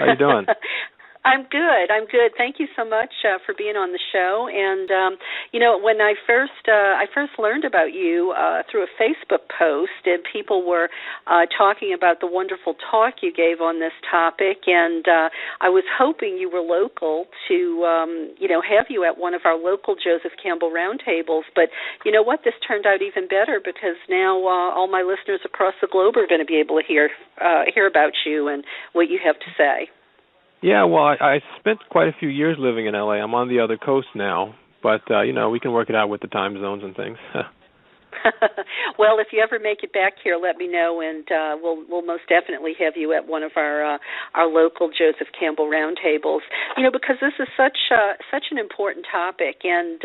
How you doing? I'm good. Thank you so much for being on the show. And when I first learned about you through a Facebook post, and people were talking about the wonderful talk you gave on this topic, and I was hoping you were local to have you at one of our local Joseph Campbell roundtables. But you know what? This turned out even better because now all my listeners across the globe are going to be able to hear about you and what you have to say. Yeah, well, I spent quite a few years living in L.A. I'm on the other coast now, but, we can work it out with the time zones and things. Well, if you ever make it back here, let me know, and we'll most definitely have you at one of our local Joseph Campbell roundtables. Because this is such an important topic, and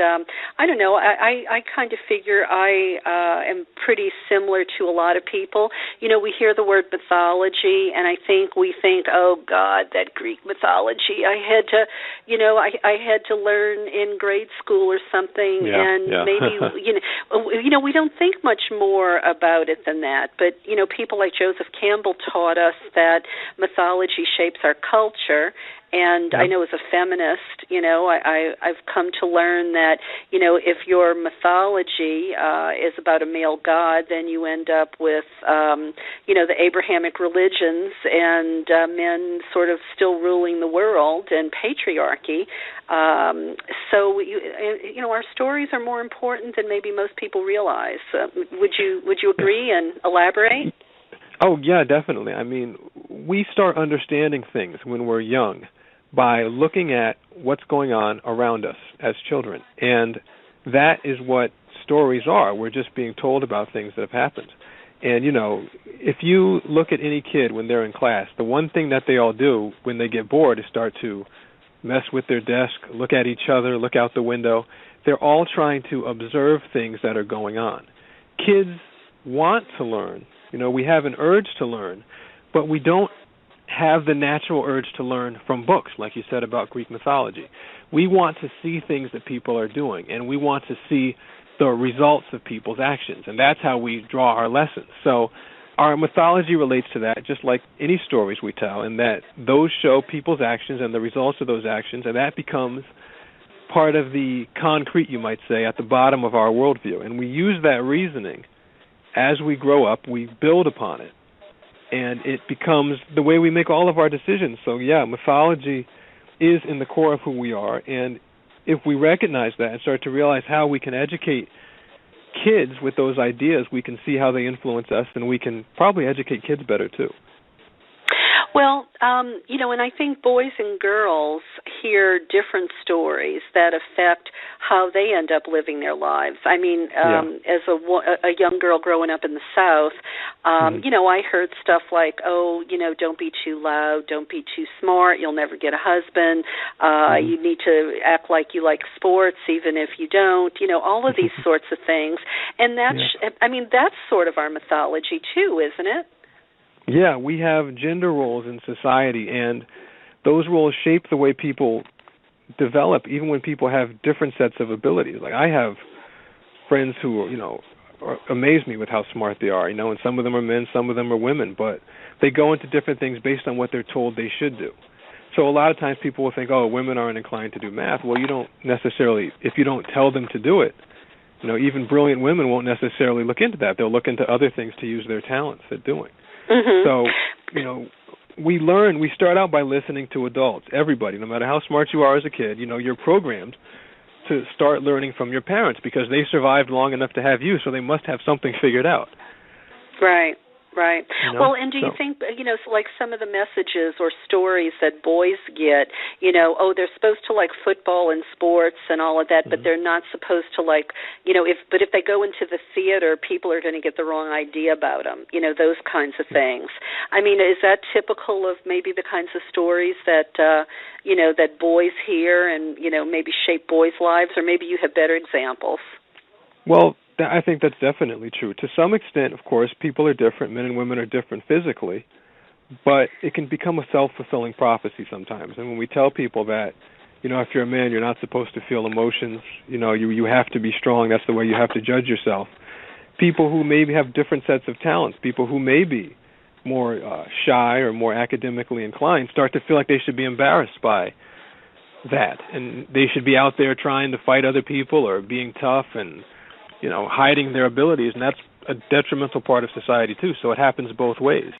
I don't know. I kind of figure I am pretty similar to a lot of people. We hear the word mythology, and we think, oh God, that Greek mythology. I had to learn in grade school or something, maybe we don't think much more about it than that. But, people like Joseph Campbell taught us that mythology shapes our culture. And I know as a feminist, I've come to learn that, if your mythology is about a male god, then you end up with, the Abrahamic religions and men sort of still ruling the world and patriarchy. So, our stories are more important than maybe most people realize. Would you agree and elaborate? Oh, yeah, definitely. I mean, we start understanding things when we're young by looking at what's going on around us as children. And that is what stories are. We're just being told about things that have happened. And, if you look at any kid when they're in class, the one thing that they all do when they get bored is start to mess with their desk, look at each other, look out the window. They're all trying to observe things that are going on. Kids want to learn. We have an urge to learn, but we don't have the natural urge to learn from books, like you said about Greek mythology. We want to see things that people are doing, and we want to see the results of people's actions, and that's how we draw our lessons. So our mythology relates to that, just like any stories we tell, in that those show people's actions and the results of those actions, and that becomes part of the concrete, you might say, at the bottom of our worldview. And we use that reasoning as we grow up. We build upon it, and it becomes the way we make all of our decisions. So, yeah, mythology is in the core of who we are, and if we recognize that and start to realize how we can educate kids with those ideas, we can see how they influence us, and we can probably educate kids better, too. Well, and I think boys and girls hear different stories that affect how they end up living their lives. I mean, as a young girl growing up in the South, I heard stuff like, don't be too loud, don't be too smart, you'll never get a husband, you need to act like you like sports even if you don't, all of these sorts of things. And that's sort of our mythology too, isn't it? Yeah, we have gender roles in society, and those roles shape the way people develop, even when people have different sets of abilities. Like, I have friends who, amaze me with how smart they are, and some of them are men, some of them are women, but they go into different things based on what they're told they should do. So a lot of times people will think, women aren't inclined to do math. Well, you don't necessarily, if you don't tell them to do it, even brilliant women won't necessarily look into that. They'll look into other things to use their talents at doing. Mm-hmm. So, we start out by listening to adults, everybody, no matter how smart you are as a kid, you're programmed to start learning from your parents because they survived long enough to have you, so they must have something figured out. Right. Well, and do you think, like some of the messages or stories that boys get, they're supposed to like football and sports and all of that, but they're not supposed to like, if they go into the theater, people are going to get the wrong idea about them, those kinds of things. I mean, is that typical of maybe the kinds of stories that, that boys hear and, maybe shape boys' lives, or maybe you have better examples? Well, I think that's definitely true. To some extent, of course, people are different. Men and women are different physically, but it can become a self-fulfilling prophecy sometimes. And when we tell people that, if you're a man, you're not supposed to feel emotions, you have to be strong, that's the way you have to judge yourself. People who maybe have different sets of talents, people who maybe more shy or more academically inclined start to feel like they should be embarrassed by that, and they should be out there trying to fight other people or being tough and, hiding their abilities, and that's a detrimental part of society too. So it happens both ways.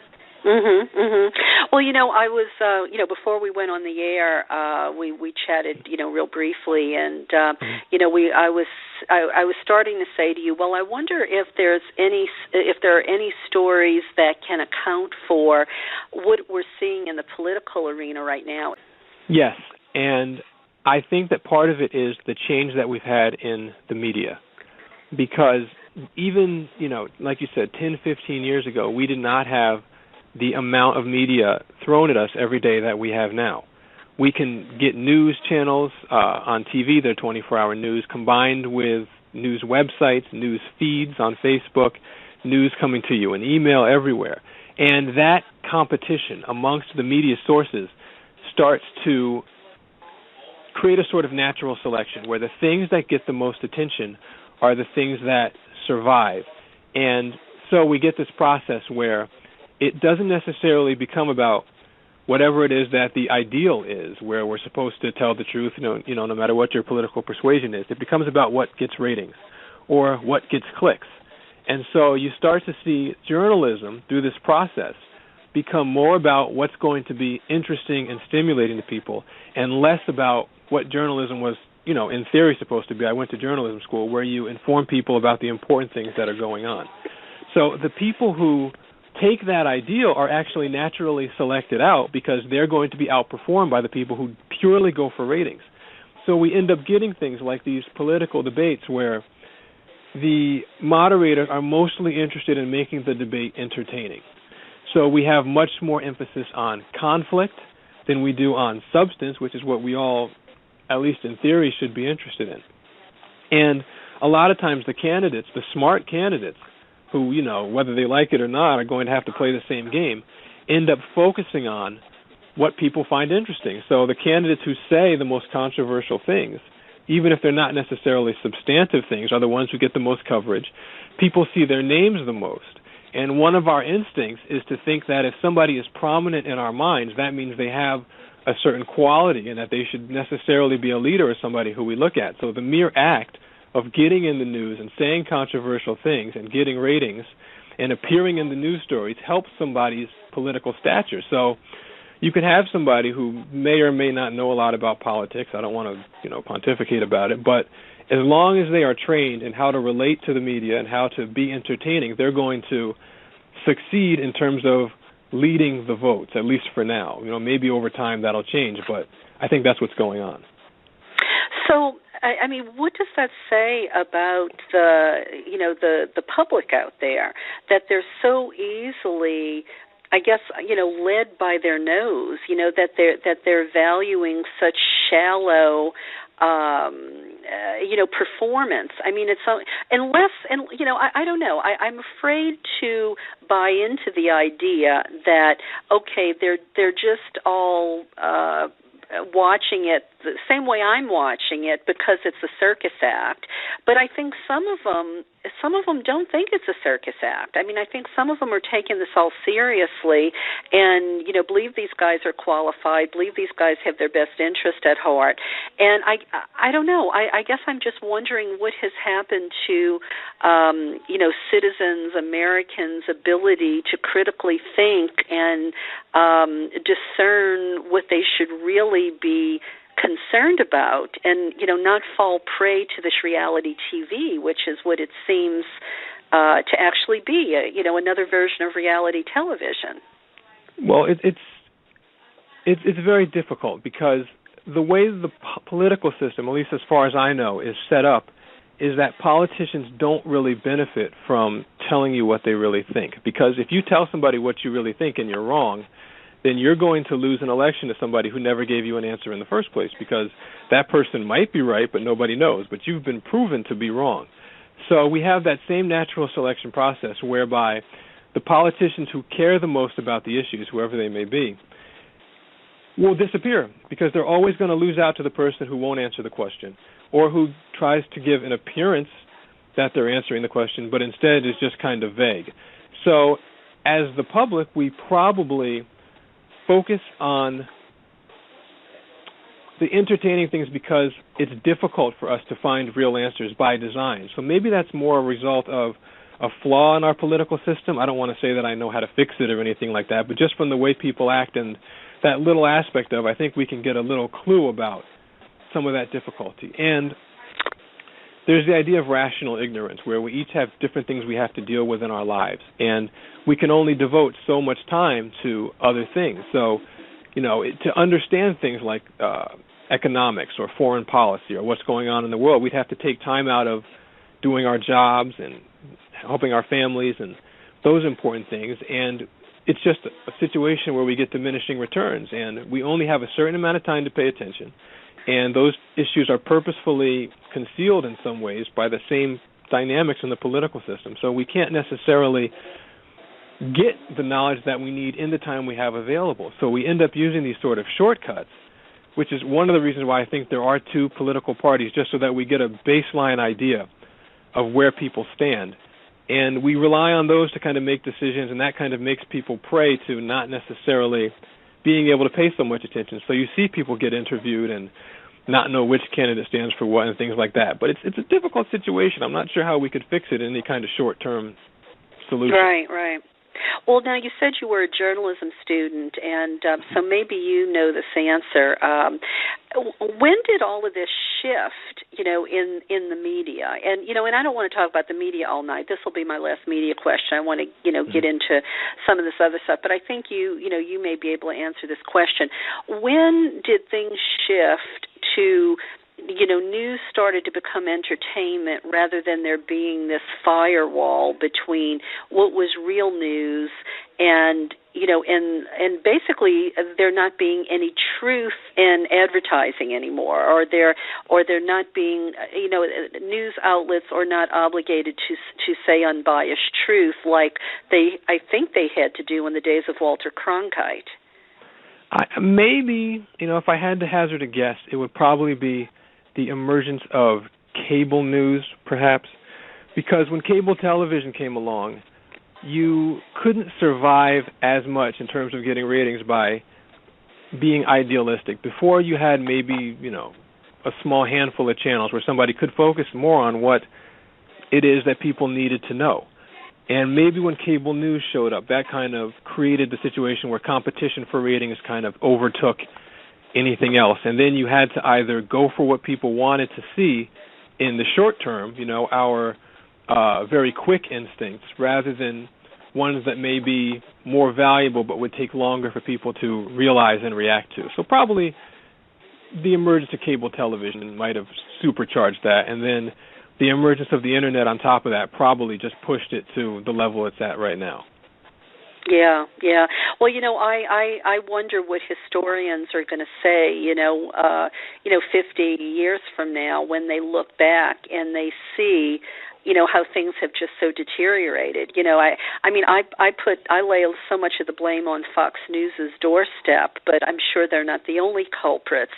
Mhm. Mhm. Well, I was before we went on the air, we chatted, real briefly, and I was starting to say to you, well, I wonder if there are any stories that can account for what we're seeing in the political arena right now. Yes, and I think that part of it is the change that we've had in the media, because even, like you said, 10, 15 years ago, we did not have the amount of media thrown at us every day that we have now. We can get news channels on TV, they're 24-hour news, combined with news websites, news feeds on Facebook, news coming to you in email everywhere. And that competition amongst the media sources starts to create a sort of natural selection where the things that get the most attention are the things that survive. And so we get this process where it doesn't necessarily become about whatever it is that the ideal is, where we're supposed to tell the truth, no matter what your political persuasion is. It becomes about what gets ratings or what gets clicks. And so you start to see journalism through this process become more about what's going to be interesting and stimulating to people and less about what journalism was, in theory supposed to be. I went to journalism school where you inform people about the important things that are going on. So the people who take that ideal are actually naturally selected out because they're going to be outperformed by the people who purely go for ratings. So we end up getting things like these political debates where the moderators are mostly interested in making the debate entertaining. So we have much more emphasis on conflict than we do on substance, which is what we all, at least in theory, should be interested in. And a lot of times the candidates, the smart candidates, who, whether they like it or not, are going to have to play the same game, end up focusing on what people find interesting. So the candidates who say the most controversial things, even if they're not necessarily substantive things, are the ones who get the most coverage. People see their names the most. And one of our instincts is to think that if somebody is prominent in our minds, that means they have a certain quality and that they should necessarily be a leader or somebody who we look at. So the mere act of getting in the news and saying controversial things and getting ratings and appearing in the news stories helps somebody's political stature. So you can have somebody who may or may not know a lot about politics. I don't want to, pontificate about it, but as long as they are trained in how to relate to the media and how to be entertaining, they're going to succeed in terms of leading the votes, at least for now. Maybe over time that'll change, but I think that's what's going on. So, what does that say about the public out there, that they're so easily, I guess, led by their nose, that they're valuing such shallow performance. It's unless, I don't know. I'm afraid to buy into the idea that they're just all watching it the same way I'm watching it because it's a circus act. But I think some of them don't think it's a circus act. I think some of them are taking this all seriously and, believe these guys are qualified, believe these guys have their best interest at heart. And I don't know. I guess I'm just wondering what has happened to, citizens, Americans' ability to critically think and discern what they should really be concerned about and, not fall prey to this reality TV, which is what it seems to actually be, another version of reality television. Well, it's very difficult because the way the political system, at least as far as I know, is set up is that politicians don't really benefit from telling you what they really think. Because if you tell somebody what you really think and you're wrong, then you're going to lose an election to somebody who never gave you an answer in the first place, because that person might be right, but nobody knows. But you've been proven to be wrong. So we have that same natural selection process whereby the politicians who care the most about the issues, whoever they may be, will disappear because they're always going to lose out to the person who won't answer the question or who tries to give an appearance that they're answering the question, but instead is just kind of vague. So as the public, we probably focus on the entertaining things because it's difficult for us to find real answers by design. So maybe that's more a result of a flaw in our political system. I don't want to say that I know how to fix it or anything like that, but just from the way people act and that little aspect of, I think we can get a little clue about some of that difficulty. And there's the idea of rational ignorance, where we each have different things we have to deal with in our lives, and we can only devote so much time to other things. So, to understand things like economics or foreign policy or what's going on in the world, we'd have to take time out of doing our jobs and helping our families and those important things. And it's just a situation where we get diminishing returns, and we only have a certain amount of time to pay attention. And those issues are purposefully concealed in some ways by the same dynamics in the political system. So we can't necessarily get the knowledge that we need in the time we have available. So we end up using these sort of shortcuts, which is one of the reasons why I think there are two political parties, just so that we get a baseline idea of where people stand. And we rely on those to kind of make decisions, and that kind of makes people prey to not necessarily being able to pay so much attention. So you see people get interviewed and not know which candidate stands for what and things like that. But it's a difficult situation. I'm not sure how we could fix it in any kind of short-term solution. Right. Well, now you said you were a journalism student, and so maybe you know this answer. When did all of this shift, in the media? And, and I don't want to talk about the media all night. This will be my last media question. I want to, get into some of this other stuff. But I think you may be able to answer this question. When did things shift to news started to become entertainment rather than there being this firewall between what was real news and, and basically there not being any truth in advertising anymore, or there not being, news outlets are not obligated to say unbiased truth like I think they had to do in the days of Walter Cronkite. Maybe, if I had to hazard a guess, it would probably be the emergence of cable news, perhaps, because when cable television came along, you couldn't survive as much in terms of getting ratings by being idealistic. Before, you had maybe, a small handful of channels where somebody could focus more on what it is that people needed to know. And maybe when cable news showed up, that kind of created the situation where competition for ratings kind of overtook anything else. And then you had to either go for what people wanted to see in the short term, our very quick instincts, rather than ones that may be more valuable but would take longer for people to realize and react to. So probably the emergence of cable television might have supercharged that, and then the emergence of the Internet on top of that probably just pushed it to the level it's at right now. Yeah. Well, I wonder what historians are going to say, 50 years from now when they look back and they see, how things have just so deteriorated. I lay so much of the blame on Fox News's doorstep, but I'm sure they're not the only culprits.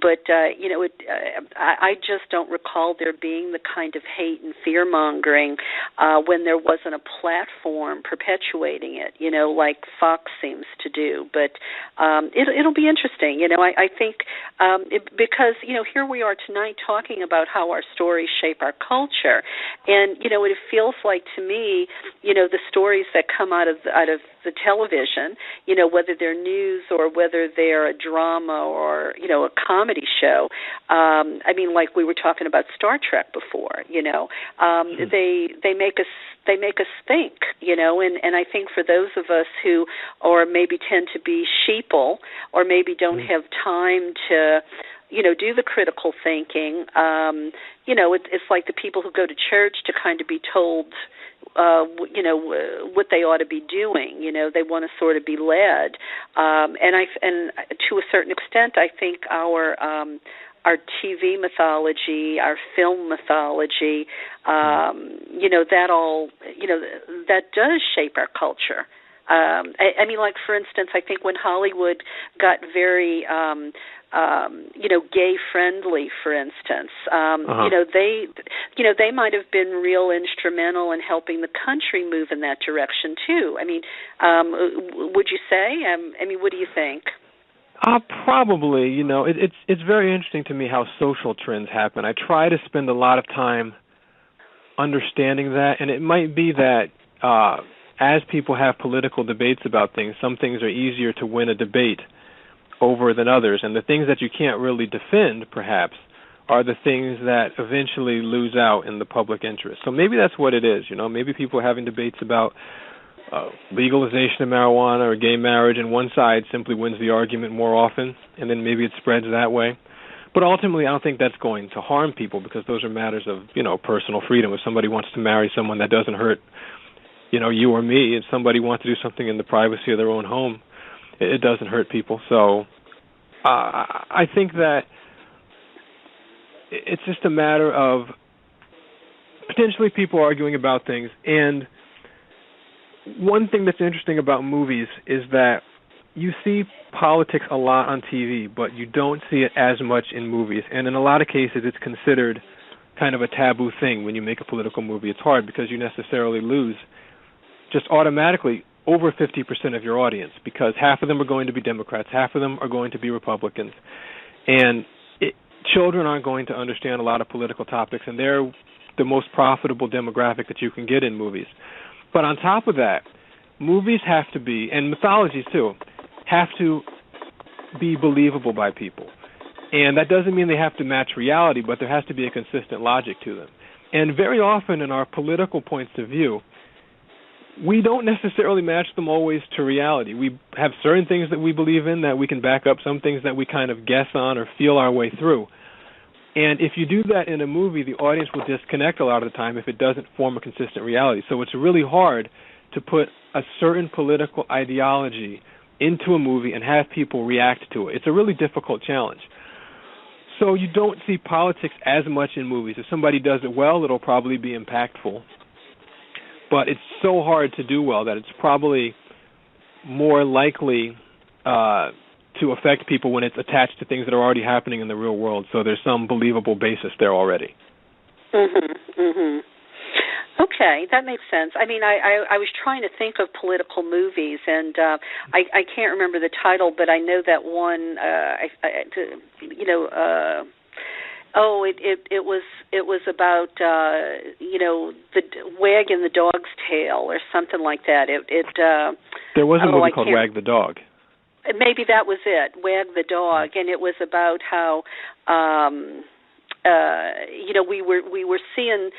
But, I just don't recall there being the kind of hate and fear-mongering when there wasn't a platform perpetuating it, like Fox seems to do. But it'll be interesting, I think because, here we are tonight talking about how our stories shape our culture. And, it feels like to me, the stories that come out of the television, whether they're news or whether they're a drama or, a comedy show, like we were talking about Star Trek before, they make us think, and I think for those of us who or maybe tend to be sheeple or maybe don't have time to do the critical thinking. It's like the people who go to church to kind of be told, what they ought to be doing. They want to sort of be led. And to a certain extent, I think our TV mythology, our film mythology, that all, that does shape our culture. I mean, like for instance, I think when Hollywood got very gay friendly, for instance, they might have been real instrumental in helping the country move in that direction too. I mean, would you say? I mean, what do you think? Probably. It's very interesting to me how social trends happen. I try to spend a lot of time understanding that, and it might be that as people have political debates about things, some things are easier to win a debate over than others, and the things that you can't really defend, perhaps, are the things that eventually lose out in the public interest. So maybe that's what it is. Maybe people are having debates about legalization of marijuana or gay marriage, and one side simply wins the argument more often, and then maybe it spreads that way. But ultimately, I don't think that's going to harm people, because those are matters of, personal freedom. If somebody wants to marry someone that doesn't hurt, you or me, if somebody wants to do something in the privacy of their own home, it doesn't hurt people. So I think that it's just a matter of potentially people arguing about things. And one thing that's interesting about movies is that you see politics a lot on TV, but you don't see it as much in movies. And in a lot of cases, it's considered kind of a taboo thing when you make a political movie. It's hard because you necessarily lose just automatically over 50% of your audience, because half of them are going to be Democrats, half of them are going to be Republicans. And children aren't going to understand a lot of political topics, and they're the most profitable demographic that you can get in movies. But on top of that, movies have to be, and mythologies too, have to be believable by people. And that doesn't mean they have to match reality, but there has to be a consistent logic to them. And very often in our political points of view, we don't necessarily match them always to reality. We have certain things that we believe in that we can back up, some things that we kind of guess on or feel our way through. And if you do that in a movie, the audience will disconnect a lot of the time if it doesn't form a consistent reality. So it's really hard to put a certain political ideology into a movie and have people react to it. It's a really difficult challenge. So you don't see politics as much in movies. If somebody does it well, it'll probably be impactful. But it's so hard to do well that it's probably more likely to affect people when it's attached to things that are already happening in the real world. So there's some believable basis there already. Okay, that makes sense. I mean, I was trying to think of political movies, and I can't remember the title, but I know that one. It was about the Wag and the Dog's Tail or something like that. There was a movie called Wag the Dog. Maybe that was it, Wag the Dog, and it was about how we were seeing.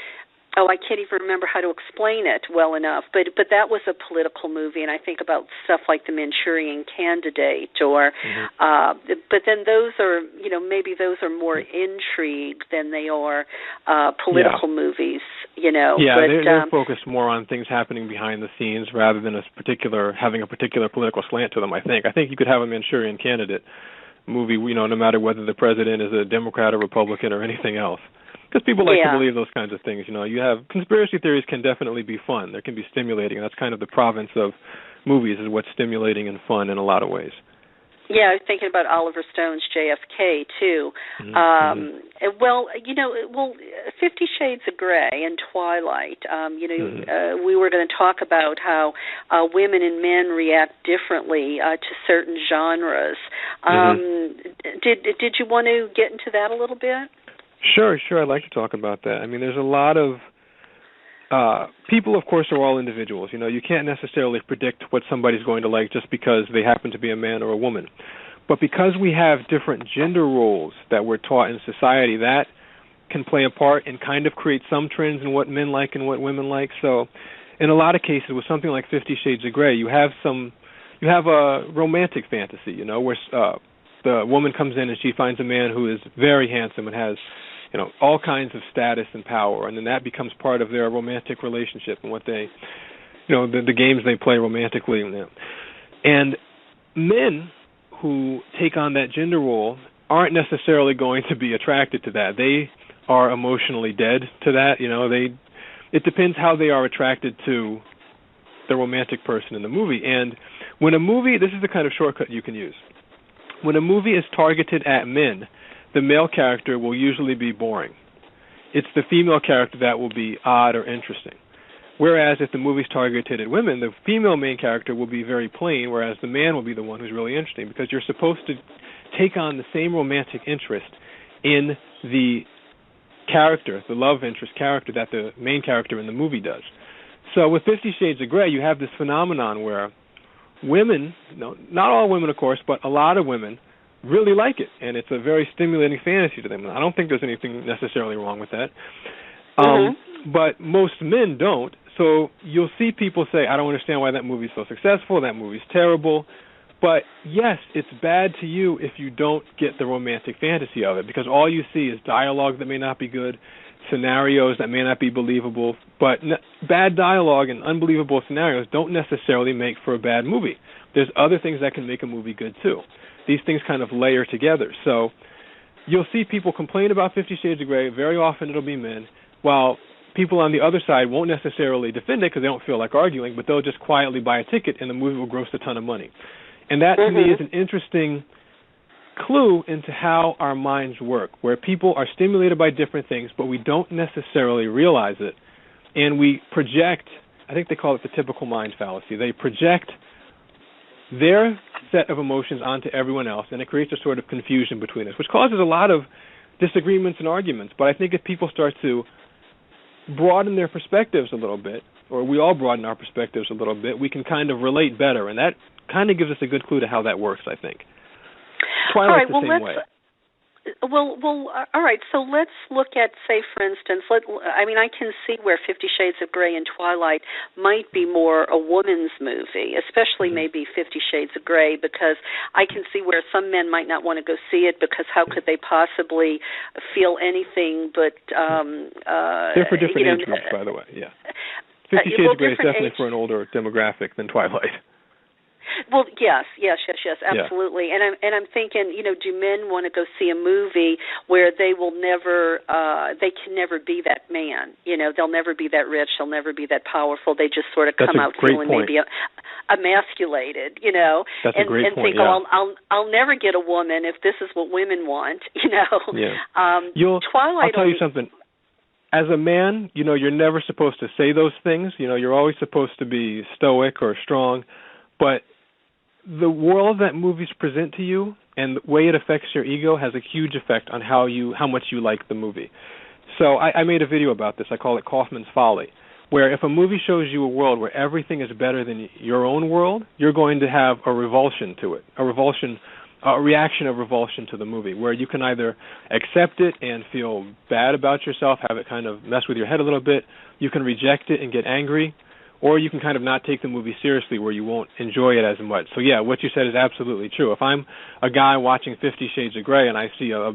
Oh, I can't even remember how to explain it well enough. But that was a political movie, and I think about stuff like The Manchurian Candidate, or. But then those are, maybe those are more intrigue than they are political movies. Yeah, but, they're focused more on things happening behind the scenes rather than having a particular political slant to them. I think you could have a Manchurian Candidate movie, no matter whether the president is a Democrat or Republican or anything else. Because people like to believe those kinds of things. You have conspiracy theories can definitely be fun. They can be stimulating. That's kind of the province of movies, is what's stimulating and fun in a lot of ways. Yeah, I was thinking about Oliver Stone's JFK too. 50 Shades of Grey and Twilight. We were going to talk about how women and men react differently to certain genres. Did you want to get into that a little bit? Sure. I'd like to talk about that. I mean, there's a lot of people, of course, are all individuals. You can't necessarily predict what somebody's going to like just because they happen to be a man or a woman. But because we have different gender roles that we're taught in society, that can play a part and kind of create some trends in what men like and what women like. So in a lot of cases, with something like 50 Shades of Grey, you have a romantic fantasy, where the woman comes in and she finds a man who is very handsome and has all kinds of status and power, and then that becomes part of their romantic relationship and what they, the games they play romantically. And men who take on that gender role aren't necessarily going to be attracted to that. They are emotionally dead to that. It depends how they are attracted to the romantic person in the movie. And when a movie, this is the kind of shortcut you can use. When a movie is targeted at men, the male character will usually be boring. It's the female character that will be odd or interesting. Whereas if the movie's targeted at women, the female main character will be very plain, whereas the man will be the one who's really interesting, because you're supposed to take on the same romantic interest in the character, the love interest character, that the main character in the movie does. So with 50 Shades of Grey, you have this phenomenon where women, not all women of course, but a lot of women really like it, and it's a very stimulating fantasy to them. I don't think there's anything necessarily wrong with that. But most men don't, so you'll see people say, I don't understand why that movie's so successful, that movie's terrible. But yes, it's bad to you if you don't get the romantic fantasy of it, because all you see is dialogue that may not be good, scenarios that may not be believable, but bad dialogue and unbelievable scenarios don't necessarily make for a bad movie. There's other things that can make a movie good too. These things kind of layer together. So you'll see people complain about 50 Shades of Grey. Very often it'll be men, while people on the other side won't necessarily defend it because they don't feel like arguing, but they'll just quietly buy a ticket and the movie will gross a ton of money. And that, to me, is an interesting clue into how our minds work, where people are stimulated by different things, but we don't necessarily realize it. And we project, I think they call it the typical mind fallacy. They project their set of emotions onto everyone else, and it creates a sort of confusion between us, which causes a lot of disagreements and arguments. But I think if people start to broaden their perspectives a little bit, or we all broaden our perspectives a little bit, we can kind of relate better, and that kind of gives us a good clue to how that works, I think. Twilight's the same way. Well, all right, so let's look at, say, for instance, I can see where 50 Shades of Grey and Twilight might be more a woman's movie, especially maybe 50 Shades of Grey, because I can see where some men might not want to go see it, because how could they possibly feel anything but... They're for different age groups, by the way, yeah. 50 Shades of Grey is definitely for an older demographic than Twilight. Well, yes, absolutely. Yeah. And I'm thinking, do men want to go see a movie where they can never be that man? They'll never be that rich, they'll never be that powerful. They just sort of come out feeling maybe emasculated, That's a great point. Think, I'll never get a woman if this is what women want, Yeah. Twilight. I'll tell you something. As a man, you're never supposed to say those things. You're always supposed to be stoic or strong, but the world that movies present to you and the way it affects your ego has a huge effect on how much you like the movie. So I made a video about this. I call it Kaufman's Folly, where if a movie shows you a world where everything is better than your own world, you're going to have a revulsion to it, a reaction of revulsion to the movie, where you can either accept it and feel bad about yourself, have it kind of mess with your head a little bit, you can reject it and get angry, or you can kind of not take the movie seriously where you won't enjoy it as much. So, yeah, what you said is absolutely true. If I'm a guy watching 50 Shades of Grey and I see a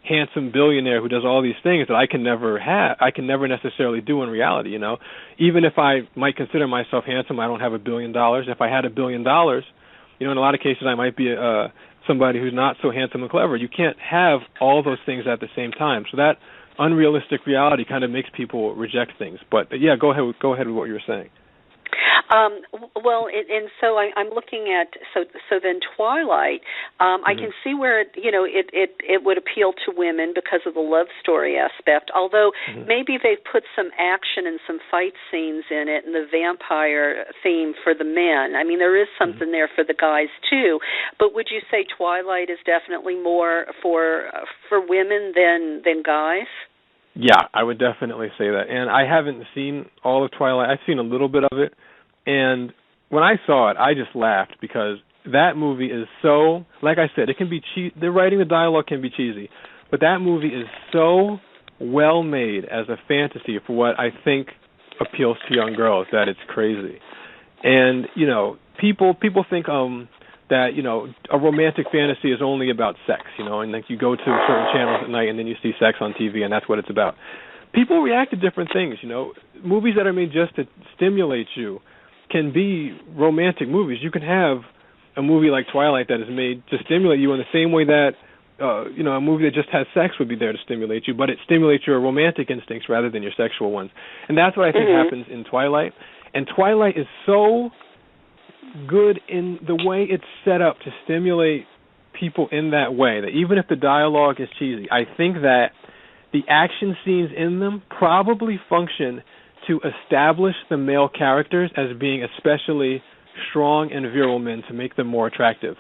handsome billionaire who does all these things that I can never necessarily do in reality, Even if I might consider myself handsome, I don't have $1 billion. If I had $1 billion, in a lot of cases I might be somebody who's not so handsome and clever. You can't have all those things at the same time. So that unrealistic reality kind of makes people reject things. But, yeah, go ahead with what you were saying. So I'm looking at so then Twilight. I can see where it would appeal to women because of the love story aspect. Although maybe they've put some action and some fight scenes in it, and the vampire theme for the men. I mean, there is something there for the guys too. But would you say Twilight is definitely more for women than guys? Yeah, I would definitely say that. And I haven't seen all of Twilight. I've seen a little bit of it. And when I saw it, I just laughed because that movie is so, like I said, it can be the writing, the dialogue can be cheesy, but that movie is so well made as a fantasy for what I think appeals to young girls that it's crazy. And, people think that, a romantic fantasy is only about sex, and like you go to certain channels at night and then you see sex on TV and that's what it's about. People react to different things, Movies that are made just to stimulate you can be romantic movies. You can have a movie like Twilight that is made to stimulate you in the same way that, a movie that just has sex would be there to stimulate you, but it stimulates your romantic instincts rather than your sexual ones. And that's what I think happens in Twilight. And Twilight is so good in the way it's set up to stimulate people in that way, that even if the dialogue is cheesy, I think that the action scenes in them probably function to establish the male characters as being especially strong and virile men to make them more attractive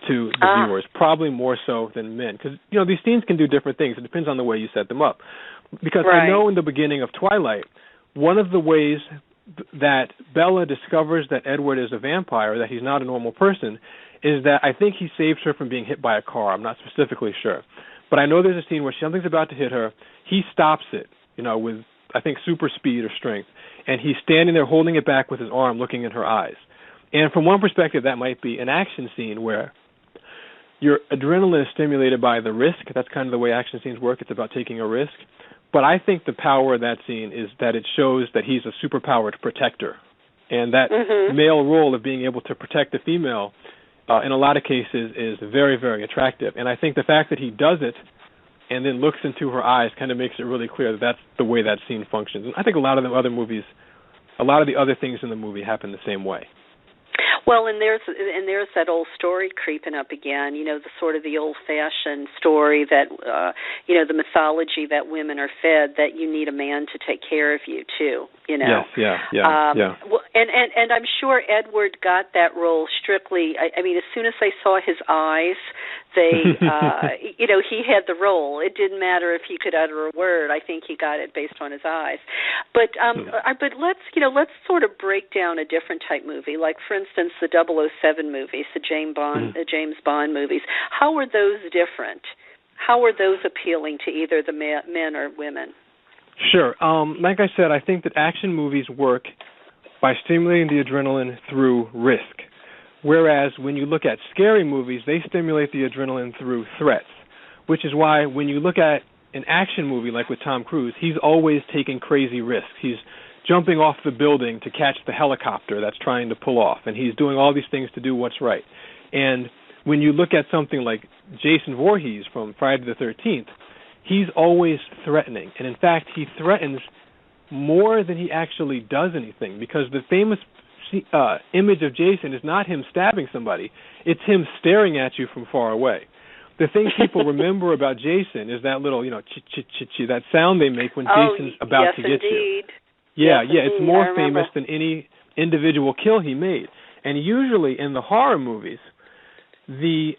to the viewers, probably more so than men. Because, these scenes can do different things. It depends on the way you set them up. Because I know in the beginning of Twilight, one of the ways that Bella discovers that Edward is a vampire, that he's not a normal person, is that I think he saves her from being hit by a car. I'm not specifically sure. But I know there's a scene where something's about to hit her. He stops it, with, I think, super speed or strength. And he's standing there holding it back with his arm, looking in her eyes. And from one perspective, that might be an action scene where your adrenaline is stimulated by the risk. That's kind of the way action scenes work. It's about taking a risk. But I think the power of that scene is that it shows that he's a superpowered protector. And that male role of being able to protect the female, in a lot of cases, is very, very attractive. And I think the fact that he does it and then looks into her eyes kind of makes it really clear that that's the way that scene functions. And I think a lot of the other things in the movie happen the same way. Well, and there's that old story creeping up again. The sort of the old-fashioned story that the mythology that women are fed, that you need a man to take care of you too. Yes, yeah. Well, and I'm sure Edward got that role strictly. I mean, as soon as they saw his eyes, they, he had the role. It didn't matter if he could utter a word. I think he got it based on his eyes. But let's sort of break down a different type movie, like for instance the 007 movies, the James Bond movies. How are those different? How are those appealing to either the men or women? Sure. Like I said, I think that action movies work by stimulating the adrenaline through risk. Whereas when you look at scary movies, they stimulate the adrenaline through threats, which is why when you look at an action movie like with Tom Cruise, he's always taking crazy risks. He's jumping off the building to catch the helicopter that's trying to pull off, and he's doing all these things to do what's right. And when you look at something like Jason Voorhees from Friday the 13th, he's always threatening. And in fact, he threatens more than he actually does anything, because the famous image of Jason is not him stabbing somebody, it's him staring at you from far away. The thing people remember about Jason is that little, ch-ch-ch-ch, that sound they make when Jason's about to get you. Yeah, it's more famous than any individual kill he made. And usually in the horror movies, the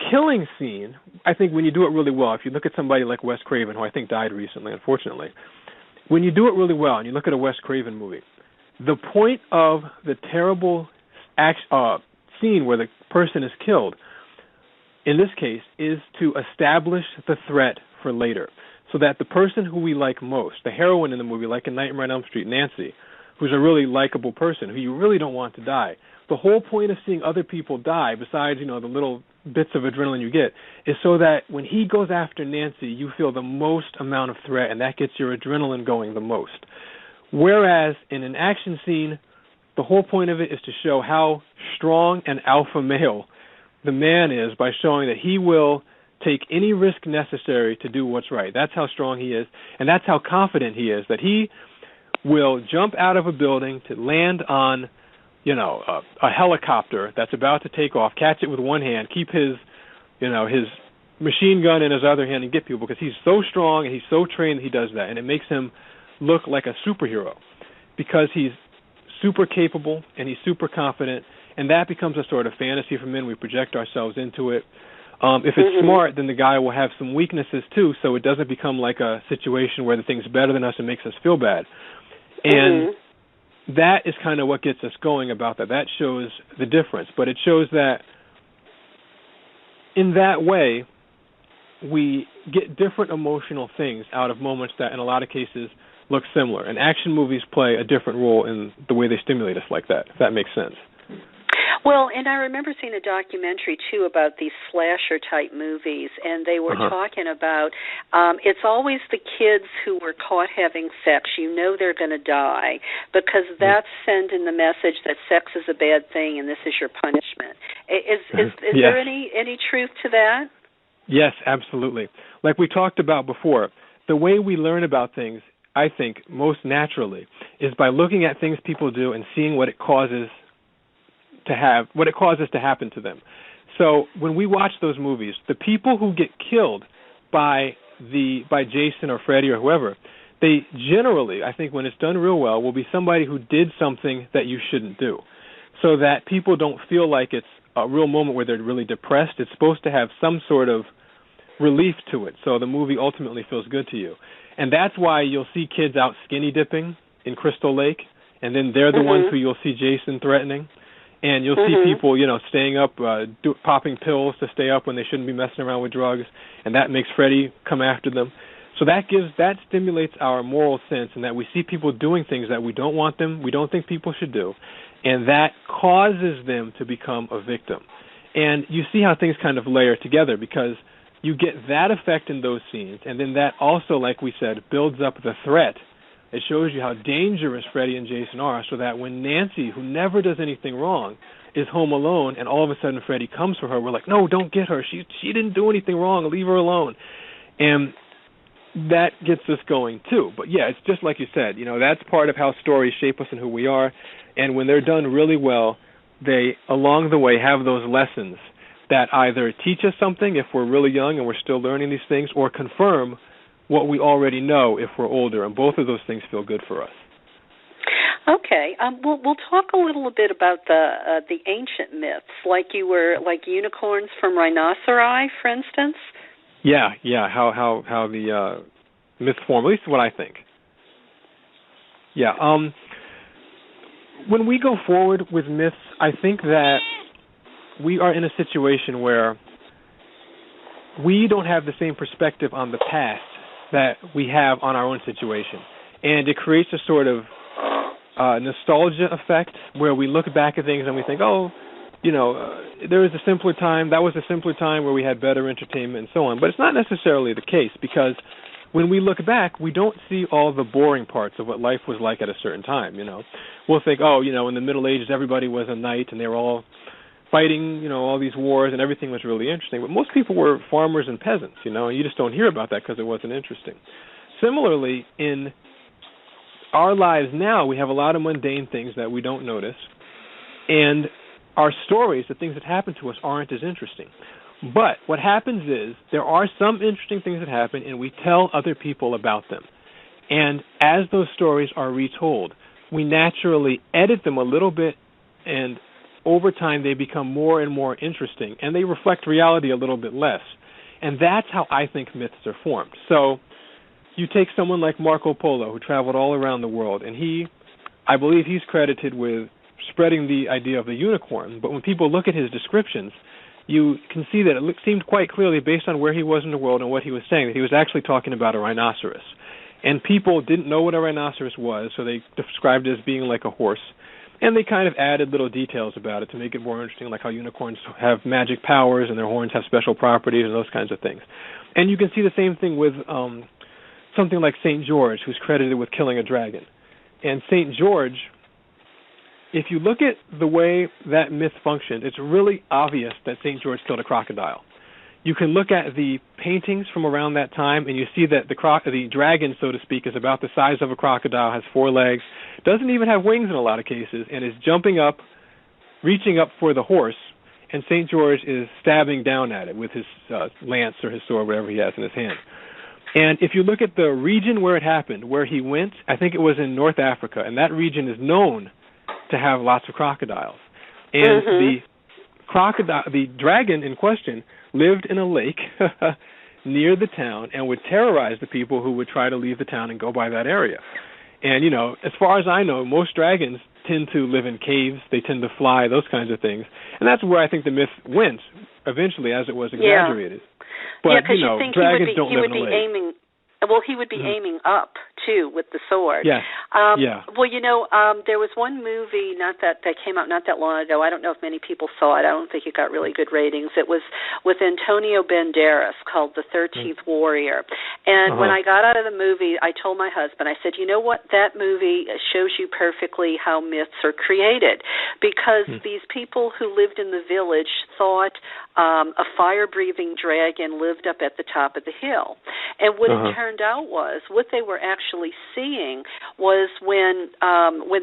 killing scene, I think when you do it really well, if you look at somebody like Wes Craven, who I think died recently, unfortunately, when you do it really well and you look at a Wes Craven movie, the point of the terrible scene where the person is killed, in this case, is to establish the threat for later, so that the person who we like most, the heroine in the movie, like in Nightmare on Elm Street, Nancy, who's a really likable person who you really don't want to die, the whole point of seeing other people die, besides, the little bits of adrenaline you get, is so that when he goes after Nancy, you feel the most amount of threat, and that gets your adrenaline going the most. Whereas in an action scene, the whole point of it is to show how strong an alpha male the man is by showing that he will take any risk necessary to do what's right. That's how strong he is, and that's how confident he is, that he will jump out of a building to land on, a helicopter that's about to take off, catch it with one hand, keep his machine gun in his other hand and get people, because he's so strong and he's so trained that he does that, and it makes him look like a superhero because he's super capable and he's super confident, and that becomes a sort of fantasy for men. We project ourselves into it. If it's smart, then the guy will have some weaknesses too, so it doesn't become like a situation where the thing's better than us and makes us feel bad. And that is kind of what gets us going about that. That shows the difference, but it shows that in that way, we get different emotional things out of moments that in a lot of cases look similar. And action movies play a different role in the way they stimulate us like that, if that makes sense. Well, and I remember seeing a documentary, too, about these slasher-type movies, and they were talking about it's always the kids who were caught having sex. They're going to die, because that's sending the message that sex is a bad thing and this is your punishment. Is there any truth to that? Yes, absolutely. Like we talked about before, the way we learn about things I think, most naturally is by looking at things people do and seeing what it causes to happen to them. So when we watch those movies, the people who get killed by Jason or Freddy or whoever, they generally, I think when it's done real well, will be somebody who did something that you shouldn't do, so that people don't feel like it's a real moment where they're really depressed. It's supposed to have some sort of relief to it, so the movie ultimately feels good to you. And that's why you'll see kids out skinny dipping in Crystal Lake, and then they're the ones who you'll see Jason threatening. And you'll see people, staying up, popping pills to stay up when they shouldn't be messing around with drugs, and that makes Freddy come after them. So that stimulates our moral sense, and that we see people doing things that we don't think people should do, and that causes them to become a victim. And you see how things kind of layer together, because you get that effect in those scenes, and then that also, like we said, builds up the threat. It shows you how dangerous Freddy and Jason are, so that when Nancy, who never does anything wrong, is home alone, and all of a sudden Freddy comes for her, we're like, no, don't get her. She didn't do anything wrong. Leave her alone. And that gets us going, too. But, yeah, it's just like you said. That's part of how stories shape us and who we are. And when they're done really well, they, along the way, have those lessons that either teach us something if we're really young and we're still learning these things, or confirm what we already know if we're older, and both of those things feel good for us. Okay, we'll talk a little bit about the ancient myths, like unicorns from rhinoceri, for instance. Yeah, how the myths form, at least what I think. Yeah, when we go forward with myths, I think that we are in a situation where we don't have the same perspective on the past that we have on our own situation. And it creates a sort of nostalgia effect where we look back at things and we think, there was a simpler time, that was a simpler time where we had better entertainment and so on. But it's not necessarily the case, because when we look back, we don't see all the boring parts of what life was like at a certain time, We'll think, in the Middle Ages everybody was a knight and they were all fighting, all these wars, and everything was really interesting. But most people were farmers and peasants, and you just don't hear about that because it wasn't interesting. Similarly, in our lives now, we have a lot of mundane things that we don't notice, and our stories, the things that happen to us, aren't as interesting. But what happens is there are some interesting things that happen, and we tell other people about them. And as those stories are retold, we naturally edit them a little bit, and over time they become more and more interesting, and they reflect reality a little bit less. And that's how I think myths are formed. So you take someone like Marco Polo, who traveled all around the world, and I believe he's credited with spreading the idea of the unicorn. But when people look at his descriptions, you can see that it seemed quite clearly, based on where he was in the world and what he was saying, that he was actually talking about a rhinoceros. And people didn't know what a rhinoceros was, so they described it as being like a horse. And they kind of added little details about it to make it more interesting, like how unicorns have magic powers and their horns have special properties and those kinds of things. And you can see the same thing with something like St. George, who's credited with killing a dragon. And St. George, if you look at the way that myth functioned, it's really obvious that St. George killed a crocodile. You can look at the paintings from around that time, and you see that the dragon, so to speak, is about the size of a crocodile, has 4 legs, doesn't even have wings in a lot of cases, and is jumping up, reaching up for the horse, and St. George is stabbing down at it with his lance or his sword, whatever he has in his hand. And if you look at the region where it happened, where he went, I think it was in North Africa, and that region is known to have lots of crocodiles. And the dragon in question lived in a lake near the town and would terrorize the people who would try to leave the town and go by that area. And, as far as I know, most dragons tend to live in caves. They tend to fly, those kinds of things. And that's where I think the myth went eventually, as it was exaggerated. Yeah. But, think dragons don't live in a lake. He would be aiming up, too, with the sword. Yes. Well, there was one movie that came out not that long ago. I don't know if many people saw it. I don't think it got really good ratings. It was with Antonio Banderas, called The 13th Warrior. And when I got out of the movie, I told my husband, I said, you know what, that movie shows you perfectly how myths are created, because these people who lived in the village thought a fire-breathing dragon lived up at the top of the hill. And what it turned out was, what they were actually seeing was when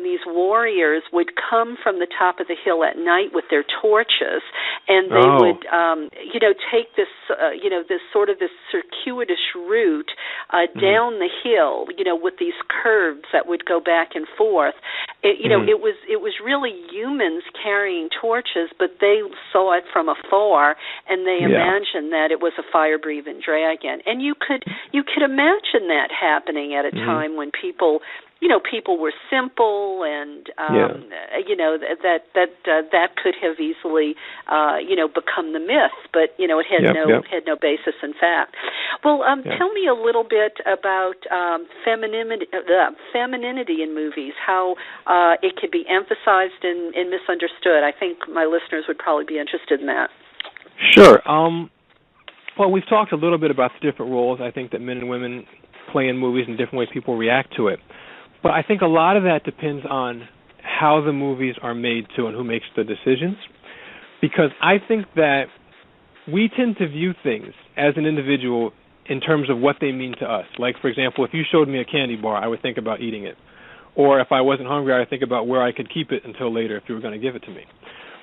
these warriors would come from the top of the hill at night with their torches, and they would, take this, this circuitous route down the hill, with these curves that would go back and forth. It was really humans carrying torches, but they saw it from afar, and they imagined that it was a fire-breathing dragon. And you could imagine that happening at a time when people were simple, and that could have easily become the myth, but it had no basis in fact. Well, tell me a little bit about femininity in movies, how it could be emphasized and misunderstood. I think my listeners would probably be interested in that. Sure. Well, we've talked a little bit about the different roles I think that men and women play in movies and different ways people react to it. But I think a lot of that depends on how the movies are made too, and who makes the decisions. Because I think that we tend to view things as an individual in terms of what they mean to us. Like, for example, if you showed me a candy bar, I would think about eating it. Or if I wasn't hungry, I would think about where I could keep it until later if you were going to give it to me.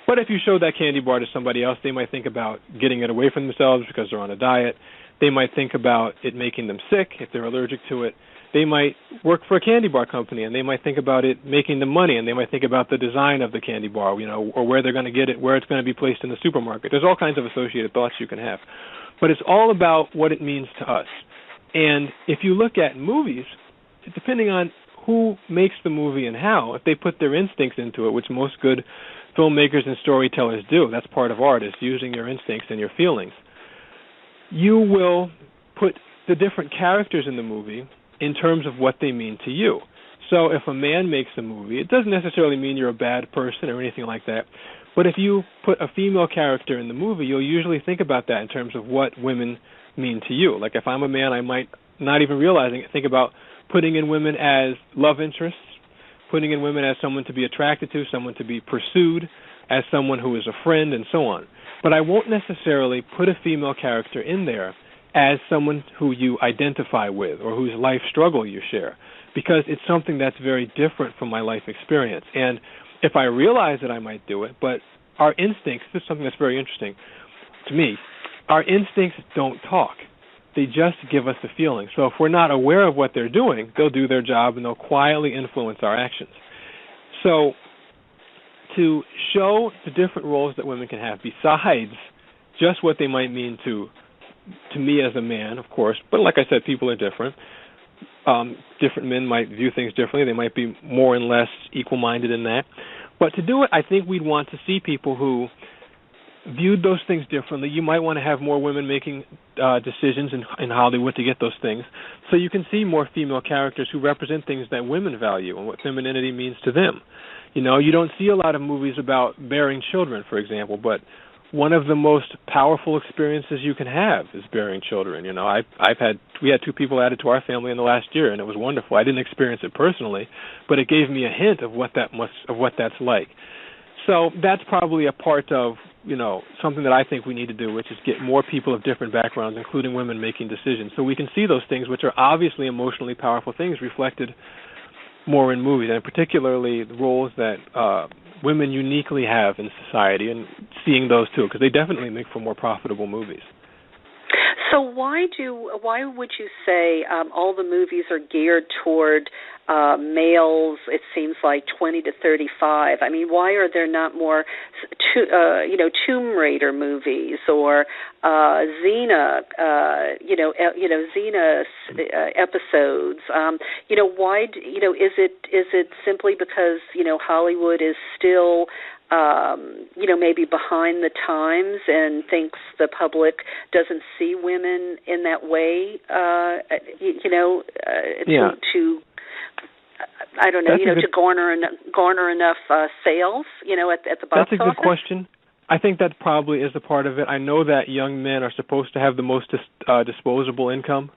But if you showed that candy bar to somebody else, they might think about getting it away from themselves because they're on a diet. They might think about it making them sick if they're allergic to it. They might work for a candy bar company, and they might think about it making them money, and they might think about the design of the candy bar, or where they're going to get it, where it's going to be placed in the supermarket. There's all kinds of associated thoughts you can have. But it's all about what it means to us. And if you look at movies, depending on who makes the movie and how, if they put their instincts into it, which most good filmmakers and storytellers do, that's part of art, is using your instincts and your feelings, you will put the different characters in the movie in terms of what they mean to you. So if a man makes a movie, it doesn't necessarily mean you're a bad person or anything like that, but if you put a female character in the movie, you'll usually think about that in terms of what women mean to you. Like if I'm a man, I might, not even realizing it, think about putting in women as love interests, putting in women as someone to be attracted to, someone to be pursued, as someone who is a friend, and so on. But I won't necessarily put a female character in there as someone who you identify with or whose life struggle you share, because it's something that's very different from my life experience. And if I realize that I might do it, but our instincts, this is something that's very interesting to me, our instincts don't talk. They just give us the feeling. So if we're not aware of what they're doing, they'll do their job and they'll quietly influence our actions. So to show the different roles that women can have, besides just what they might mean to me as a man, of course, but like I said, people are different. Different men might view things differently. They might be more and less equal-minded in that. But to do it, I think we'd want to see people who viewed those things differently. You might want to have more women making decisions in Hollywood to get those things, so you can see more female characters who represent things that women value and what femininity means to them. You don't see a lot of movies about bearing children, for example, but one of the most powerful experiences you can have is bearing children. We had 2 people added to our family in the last year, and it was wonderful. I didn't experience it personally, but it gave me a hint of what that's like. So that's probably a part of something that I think we need to do, which is get more people of different backgrounds, including women, making decisions, so we can see those things, which are obviously emotionally powerful things, reflected more in movies, and particularly the roles that women uniquely have in society, and seeing those too, because they definitely make for more profitable movies. So why would you say all the movies are geared toward males? It seems like 20 to 35. I mean, why are there not more, Tomb Raider movies or Xena, Xena episodes? Why? Is it simply because Hollywood is still maybe behind the times and thinks the public doesn't see women in that way, to I don't know, to garner enough sales, at the box office? That's a good question. I think that probably is a part of it. I know that young men are supposed to have the most disposable income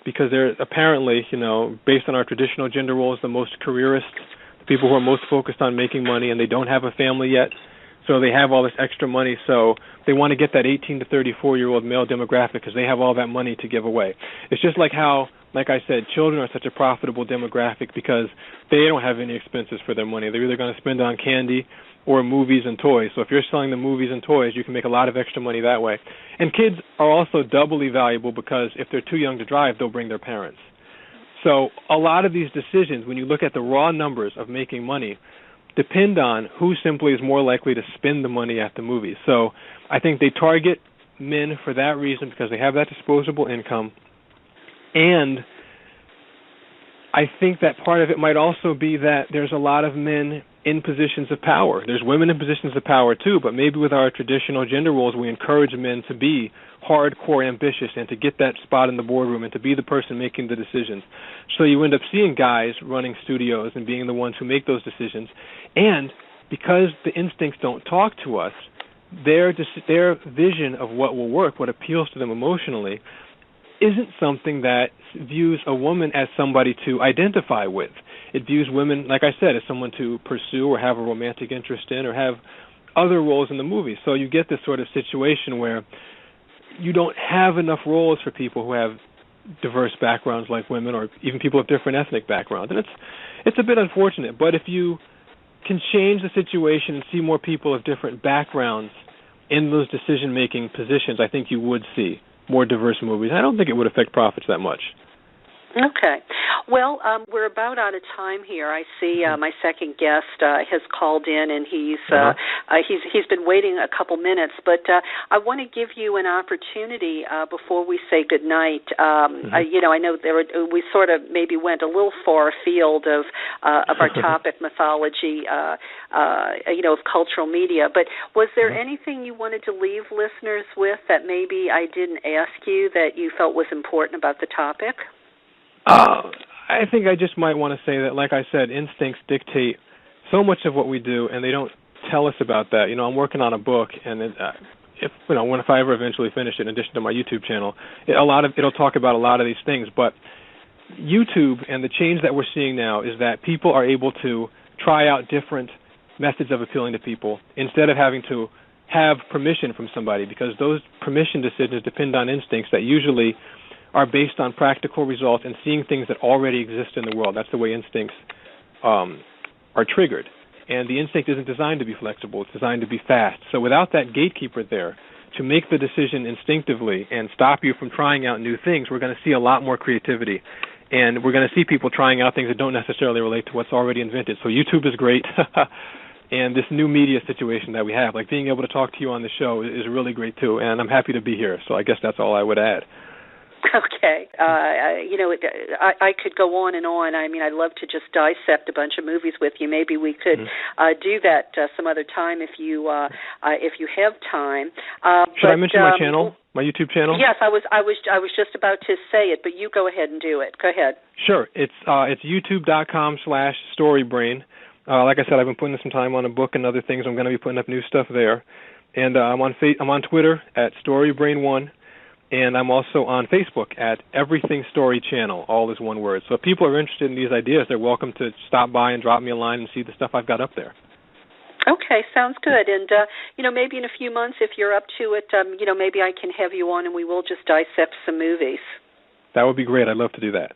because they're apparently, based on our traditional gender roles, the most careerist, the people who are most focused on making money, and they don't have a family yet. So they have all this extra money, so they want to get that 18 to 34-year-old male demographic because they have all that money to give away. It's just like how, like I said, children are such a profitable demographic because they don't have any expenses for their money. They're either going to spend it on candy or movies and toys. So if you're selling them movies and toys, you can make a lot of extra money that way. And kids are also doubly valuable because if they're too young to drive, they'll bring their parents. So a lot of these decisions, when you look at the raw numbers of making money, depend on who simply is more likely to spend the money at the movies. So I think they target men for that reason because they have that disposable income. And I think that part of it might also be that there's a lot of men in positions of power. There's women in positions of power too, but maybe with our traditional gender roles, we encourage men to be hardcore ambitious and to get that spot in the boardroom and to be the person making the decisions. So you end up seeing guys running studios and being the ones who make those decisions. And because the instincts don't talk to us, their vision of what will work, what appeals to them emotionally, isn't something that views a woman as somebody to identify with. It views women, like I said, as someone to pursue or have a romantic interest in or have other roles in the movie. So you get this sort of situation where you don't have enough roles for people who have diverse backgrounds like women or even people of different ethnic backgrounds. And it's a bit unfortunate. But if you can change the situation and see more people of different backgrounds in those decision-making positions, I think you would see more diverse movies. I don't think it would affect profits that much. Okay. Well, we're about out of time here. I see my second guest has called in, and he's been waiting a couple minutes. But I want to give you an opportunity before we say goodnight. I know we sort of maybe went a little far afield of our topic, mythology, of cultural media. But was there anything you wanted to leave listeners with that maybe I didn't ask you that you felt was important about the topic? I think I just might want to say that, like I said, instincts dictate so much of what we do, and they don't tell us about that. I'm working on a book, and if I ever eventually finish it, in addition to my YouTube channel, it'll talk about a lot of these things. But YouTube and the change that we're seeing now is that people are able to try out different methods of appealing to people instead of having to have permission from somebody, because those permission decisions depend on instincts that usually are based on practical results and seeing things that already exist in the world. That's the way instincts are triggered. And the instinct isn't designed to be flexible. It's designed to be fast. So without that gatekeeper there to make the decision instinctively and stop you from trying out new things, we're going to see a lot more creativity. And we're going to see people trying out things that don't necessarily relate to what's already invented. So YouTube is great. And this new media situation that we have, like being able to talk to you on the show, is really great too. And I'm happy to be here. So I guess that's all I would add. Okay. I could go on and on. I mean, I'd love to just dissect a bunch of movies with you. Maybe we could do that some other time if you have time. Should I mention my channel, my YouTube channel? Yes, I was just about to say it, but you go ahead and do it. Go ahead. Sure. It's youtube.com/StoryBrain. Like I said, I've been putting some time on a book and other things. I'm going to be putting up new stuff there. And I'm on Twitter at StoryBrain1. And I'm also on Facebook at Everything Story Channel, all is one word. So if people are interested in these ideas, they're welcome to stop by and drop me a line and see the stuff I've got up there. Okay, sounds good. And, maybe in a few months, if you're up to it, maybe I can have you on and we will just dissect some movies. That would be great. I'd love to do that.